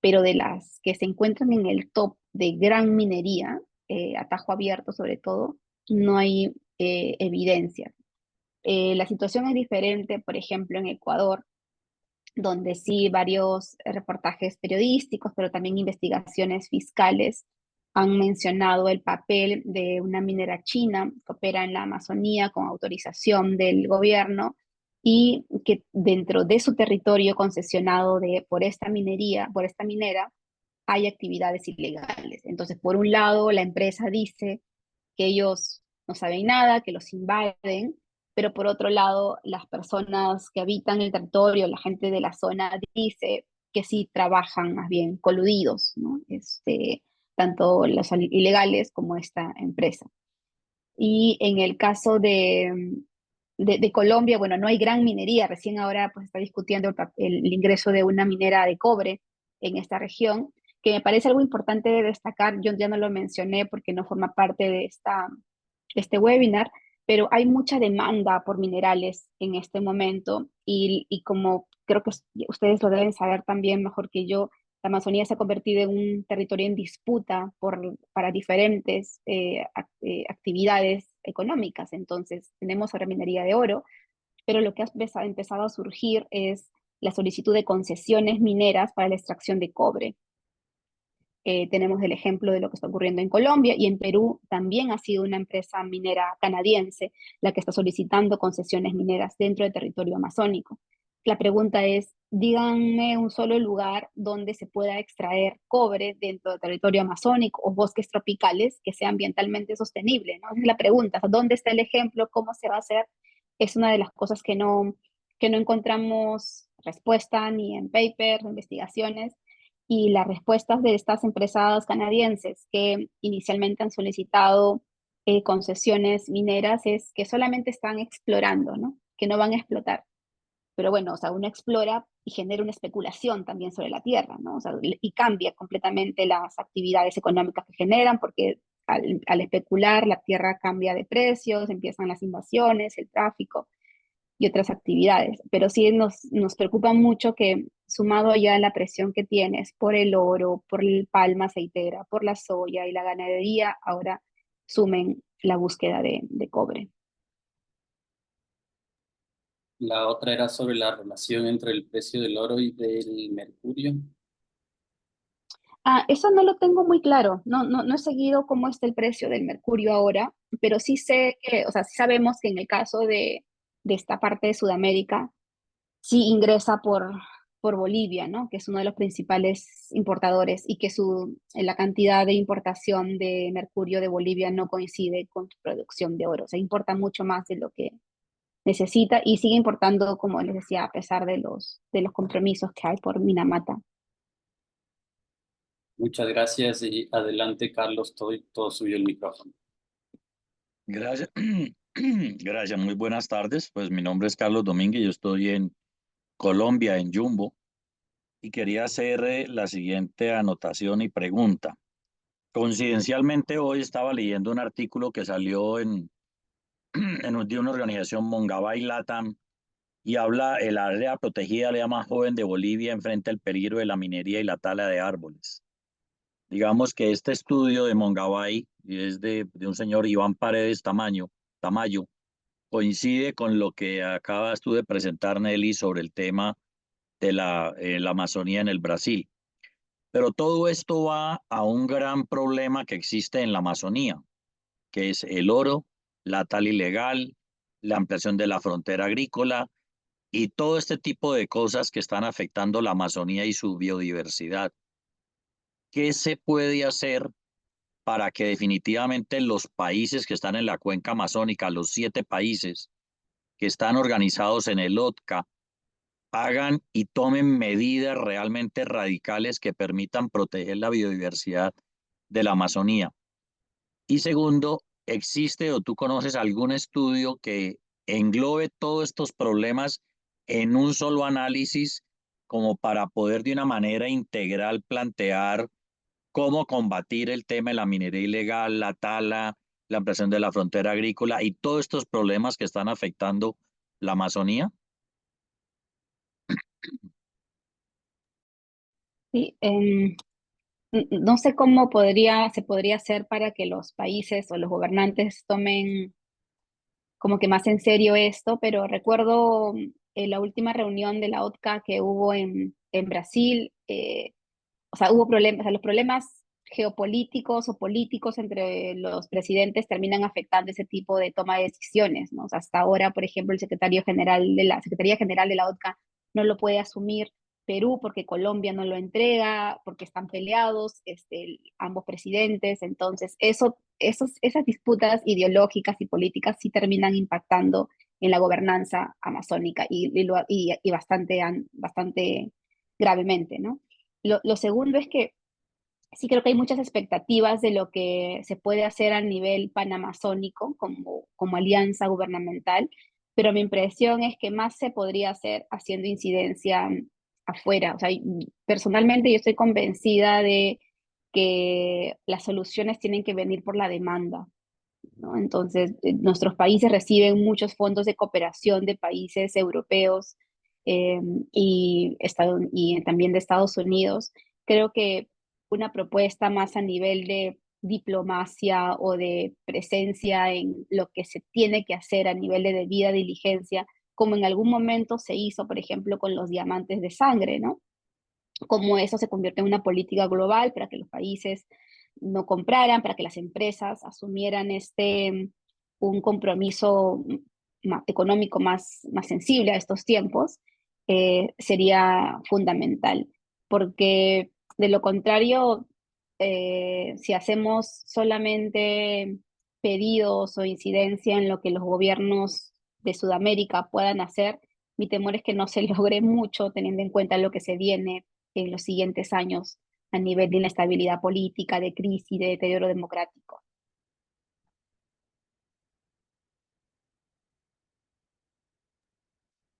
pero de las que se encuentran en el top de gran minería, a tajo abierto sobre todo, no hay evidencia. La situación es diferente, por ejemplo, en Ecuador, donde sí varios reportajes periodísticos, pero también investigaciones fiscales han mencionado el papel de una minera china que opera en la Amazonía con autorización del gobierno y que dentro de su territorio concesionado por esta minería, por esta minera, hay actividades ilegales. Entonces, por un lado, la empresa dice que ellos no saben nada, que los invaden, pero por otro lado, las personas que habitan el territorio, la gente de la zona, dice que sí trabajan más bien coludidos, ¿no? Tanto los ilegales como esta empresa. Y en el caso de Colombia, bueno, no hay gran minería, recién ahora pues está discutiendo el ingreso de una minera de cobre en esta región, que me parece algo importante de destacar. Yo ya no lo mencioné porque no forma parte de este webinar, pero hay mucha demanda por minerales en este momento y como creo que ustedes lo deben saber también mejor que yo, la Amazonía se ha convertido en un territorio en disputa para diferentes actividades económicas. Entonces, tenemos ahora minería de oro, pero lo que ha empezado a surgir es la solicitud de concesiones mineras para la extracción de cobre. Tenemos el ejemplo de lo que está ocurriendo en Colombia y en Perú también ha sido una empresa minera canadiense la que está solicitando concesiones mineras dentro del territorio amazónico. La pregunta es, díganme un solo lugar donde se pueda extraer cobre dentro del territorio amazónico o bosques tropicales que sea ambientalmente sostenible, ¿no? Esa es la pregunta. ¿Dónde está el ejemplo? ¿Cómo se va a hacer? Es una de las cosas que no encontramos respuesta ni en papers, ni investigaciones, y las respuestas de estas empresas canadienses que inicialmente han solicitado concesiones mineras es que solamente están explorando, ¿no? Que no van a explotar. Pero bueno, o sea, uno explora y genera una especulación también sobre la tierra, ¿no? O sea, y cambia completamente las actividades económicas que generan, porque al especular la tierra cambia de precios, empiezan las invasiones, el tráfico y otras actividades. Pero sí nos preocupa mucho que, sumado ya a la presión que tienes por el oro, por el palma aceitera, por la soya y la ganadería, ahora sumen la búsqueda de cobre. La otra era sobre la relación entre el precio del oro y del mercurio. Eso no lo tengo muy claro. No he seguido cómo está el precio del mercurio ahora, pero sí sé que, o sea, sí sabemos que en el caso de esta parte de Sudamérica, sí ingresa por Bolivia, ¿no? Que es uno de los principales importadores y que la cantidad de importación de mercurio de Bolivia no coincide con su producción de oro. Se importa mucho más de lo que necesita y sigue importando, como les decía, a pesar de los compromisos que hay por Minamata. Muchas gracias y adelante, Carlos, todo suyo el micrófono. Gracias. Gracias, muy buenas tardes. Pues mi nombre es Carlos Domínguez, yo estoy en Colombia, en Jumbo, y quería hacer la siguiente anotación y pregunta. Coincidencialmente hoy estaba leyendo un artículo que salió de una organización Mongabay Latam y habla, el área protegida, la más joven de Bolivia, enfrenta el peligro de la minería y la tala de árboles. Digamos que este estudio de Mongabay es de un señor Iván Paredes Tamayo, coincide con lo que acabas tú de presentar, Nelly, sobre el tema de la Amazonía en el Brasil. Pero todo esto va a un gran problema que existe en la Amazonía, que es el oro, la tala ilegal, la ampliación de la frontera agrícola y todo este tipo de cosas que están afectando la Amazonía y su biodiversidad. ¿Qué se puede hacer para que definitivamente los países que están en la cuenca amazónica, los 7 países que están organizados en el OTCA, hagan y tomen medidas realmente radicales que permitan proteger la biodiversidad de la Amazonía? Y segundo, ¿existe o tú conoces algún estudio que englobe todos estos problemas en un solo análisis como para poder de una manera integral plantear cómo combatir el tema de la minería ilegal, la tala, la ampliación de la frontera agrícola y todos estos problemas que están afectando la Amazonía? Sí, no sé cómo se podría hacer para que los países o los gobernantes tomen como que más en serio esto, pero recuerdo la última reunión de la OTCA que hubo en Brasil. O sea, hubo problemas, o sea, los problemas geopolíticos o políticos entre los presidentes terminan afectando ese tipo de toma de decisiones, ¿no? O sea, hasta ahora, por ejemplo, el Secretaría General de la OTCA no lo puede asumir Perú porque Colombia no lo entrega, porque están peleados ambos presidentes. Entonces, esas disputas ideológicas y políticas sí terminan impactando en la gobernanza amazónica y bastante gravemente, ¿no? Lo segundo es que sí creo que hay muchas expectativas de lo que se puede hacer a nivel panamazónico como alianza gubernamental, pero mi impresión es que más se podría hacer haciendo incidencia afuera. O sea, personalmente yo estoy convencida de que las soluciones tienen que venir por la demanda, ¿no? Entonces, nuestros países reciben muchos fondos de cooperación de países europeos eh, y también de Estados Unidos. Creo que una propuesta más a nivel de diplomacia o de presencia en lo que se tiene que hacer a nivel de debida diligencia, como en algún momento se hizo, por ejemplo, con los diamantes de sangre, ¿no? Cómo eso se convierte en una política global para que los países no compraran, para que las empresas asumieran un compromiso económico más sensible a estos tiempos, sería fundamental, porque de lo contrario, si hacemos solamente pedidos o incidencia en lo que los gobiernos de Sudamérica puedan hacer, mi temor es que no se logre mucho teniendo en cuenta lo que se viene en los siguientes años a nivel de inestabilidad política, de crisis, de deterioro democrático.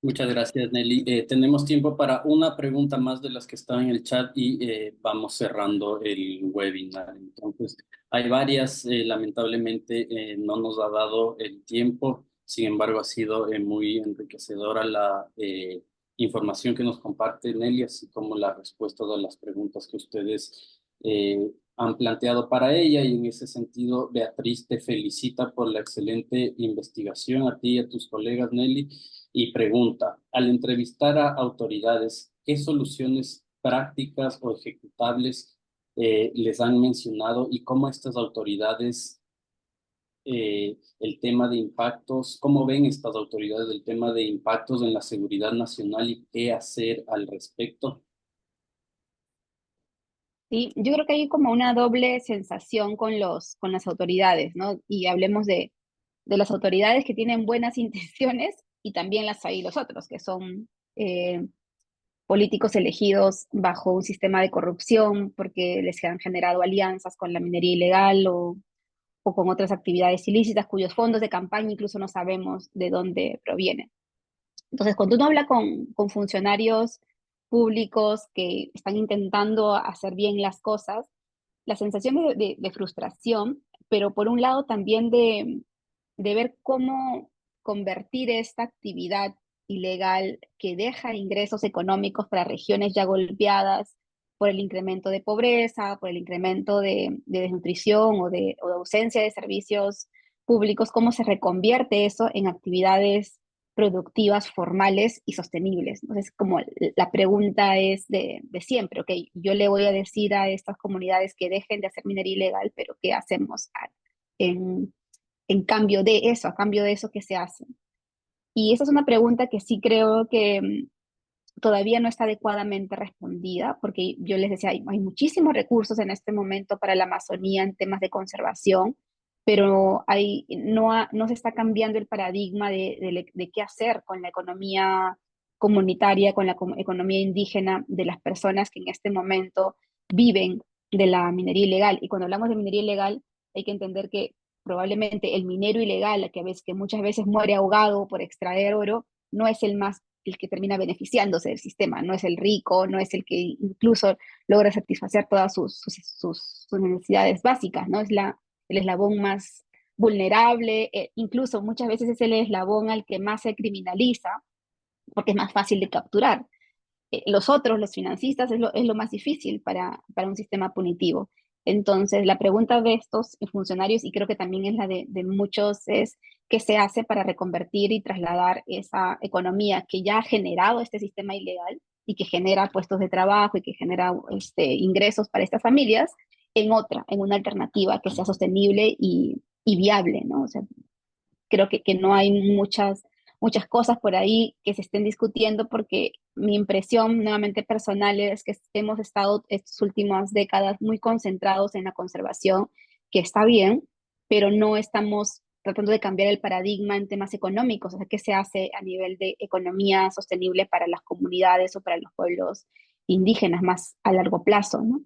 Muchas gracias, Nelly. Tenemos tiempo para una pregunta más de las que están en el chat y vamos cerrando el webinar. Entonces, hay varias, lamentablemente no nos ha dado el tiempo. Sin embargo, ha sido muy enriquecedora la información que nos comparte Nelly, así como la respuesta de las preguntas que ustedes han planteado para ella. Y en ese sentido, Beatriz te felicita por la excelente investigación, a ti y a tus colegas, Nelly. Y pregunta, al entrevistar a autoridades, ¿qué soluciones prácticas o ejecutables les han mencionado y cómo estas autoridades, el tema de impactos, cómo ven estas autoridades el tema de impactos en la seguridad nacional y qué hacer al respecto? Sí, yo creo que hay como una doble sensación con las autoridades, ¿no? Y hablemos de las autoridades que tienen buenas intenciones y también las hay los otros, que son políticos elegidos bajo un sistema de corrupción porque les han generado alianzas con la minería ilegal o con otras actividades ilícitas cuyos fondos de campaña incluso no sabemos de dónde provienen. Entonces, cuando uno habla con funcionarios públicos que están intentando hacer bien las cosas, la sensación de frustración, pero por un lado también de ver cómo convertir esta actividad ilegal que deja ingresos económicos para regiones ya golpeadas por el incremento de pobreza, por el incremento de desnutrición o de ausencia de servicios públicos, cómo se reconvierte eso en actividades productivas, formales y sostenibles. Entonces, como la pregunta es de siempre, ok, yo le voy a decir a estas comunidades que dejen de hacer minería ilegal, pero ¿qué hacemos en, en cambio de eso, a cambio de eso que se hace? Y esa es una pregunta que sí creo que todavía no está adecuadamente respondida, porque yo les decía, hay muchísimos recursos en este momento para la Amazonía en temas de conservación, pero no se está cambiando el paradigma de qué hacer con la economía comunitaria, con la economía indígena de las personas que en este momento viven de la minería ilegal. Y cuando hablamos de minería ilegal, hay que entender que probablemente el minero ilegal, que muchas veces muere ahogado por extraer oro, no es el que termina beneficiándose del sistema, no es el rico, no es el que incluso logra satisfacer todas sus necesidades básicas, ¿no? Es el eslabón más vulnerable, incluso muchas veces es el eslabón al que más se criminaliza, porque es más fácil de capturar. Los otros, los financistas, es lo más difícil para un sistema punitivo. Entonces, la pregunta de estos funcionarios, y creo que también es la de muchos, es qué se hace para reconvertir y trasladar esa economía que ya ha generado este sistema ilegal y que genera puestos de trabajo y que genera ingresos para estas familias en una alternativa que sea sostenible y viable, ¿no? O sea, creo que no hay muchas cosas por ahí que se estén discutiendo porque mi impresión nuevamente personal es que hemos estado estas últimas décadas muy concentrados en la conservación, que está bien, pero no estamos tratando de cambiar el paradigma en temas económicos, o sea, qué se hace a nivel de economía sostenible para las comunidades o para los pueblos indígenas más a largo plazo, ¿no?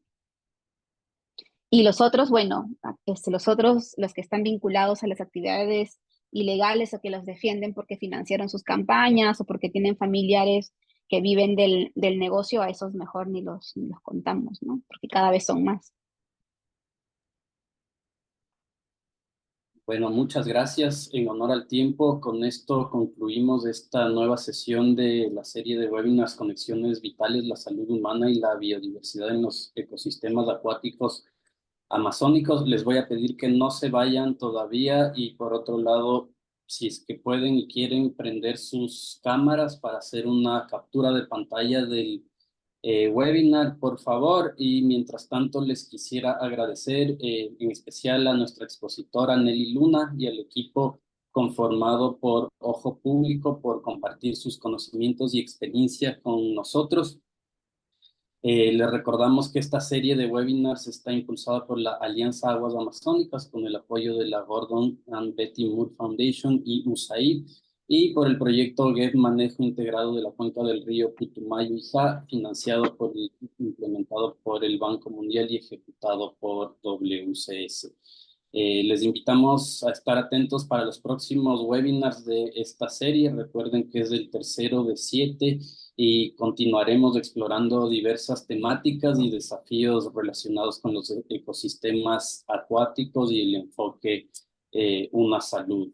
Y los otros, bueno, los que están vinculados a las actividades ilegales o que los defienden porque financiaron sus campañas o porque tienen familiares que viven del negocio, a esos mejor ni los contamos, ¿no? Porque cada vez son más. Bueno, muchas gracias. En honor al tiempo, con esto concluimos esta nueva sesión de la serie de webinars Conexiones Vitales, la salud humana y la biodiversidad en los ecosistemas acuáticos amazónicos. Les voy a pedir que no se vayan todavía y por otro lado, si es que pueden y quieren prender sus cámaras para hacer una captura de pantalla del webinar, por favor. Y mientras tanto, les quisiera agradecer en especial a nuestra expositora Nelly Luna y al equipo conformado por Ojo Público por compartir sus conocimientos y experiencia con nosotros. Les recordamos que esta serie de webinars está impulsada por la Alianza Aguas Amazónicas con el apoyo de la Gordon and Betty Moore Foundation y USAID y por el proyecto GET Manejo Integrado de la Cuenca del Río Putumayo-Iza, financiado y implementado por el Banco Mundial y ejecutado por WCS. Les invitamos a estar atentos para los próximos webinars de esta serie. Recuerden que es el tercero de 7 y continuaremos explorando diversas temáticas y desafíos relacionados con los ecosistemas acuáticos y el enfoque Una Salud.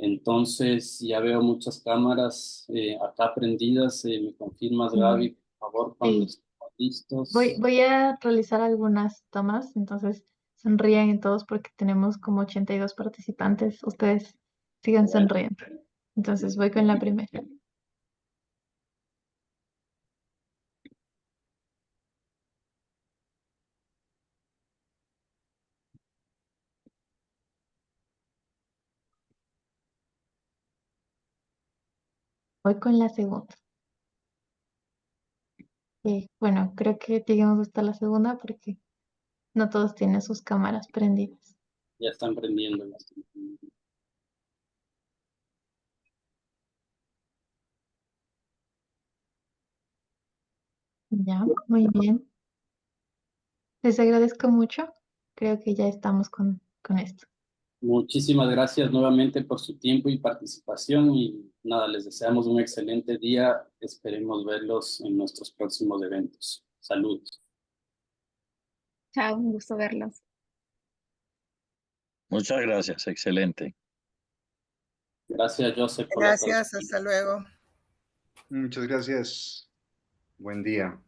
Entonces, ya veo muchas cámaras acá prendidas. ¿Me confirmas, Gaby, por favor, cuando Sí, estén listos? voy a realizar algunas tomas, entonces sonríen todos porque tenemos como 82 participantes. Ustedes sigan sonriendo. Entonces voy con la primera. Voy con la segunda. Bueno, creo que llegamos hasta la segunda porque no todos tienen sus cámaras prendidas. Ya están prendiendo. Ya están prendiendo. Ya, muy bien. Les agradezco mucho. Creo que ya estamos con esto. Muchísimas gracias nuevamente por su tiempo y participación y nada, les deseamos un excelente día. Esperemos verlos en nuestros próximos eventos. Salud. Chao, un gusto verlos. Muchas gracias, excelente. Gracias, Joseph, por la Gracias, traducción. hasta luego. Muchas gracias. Buen día.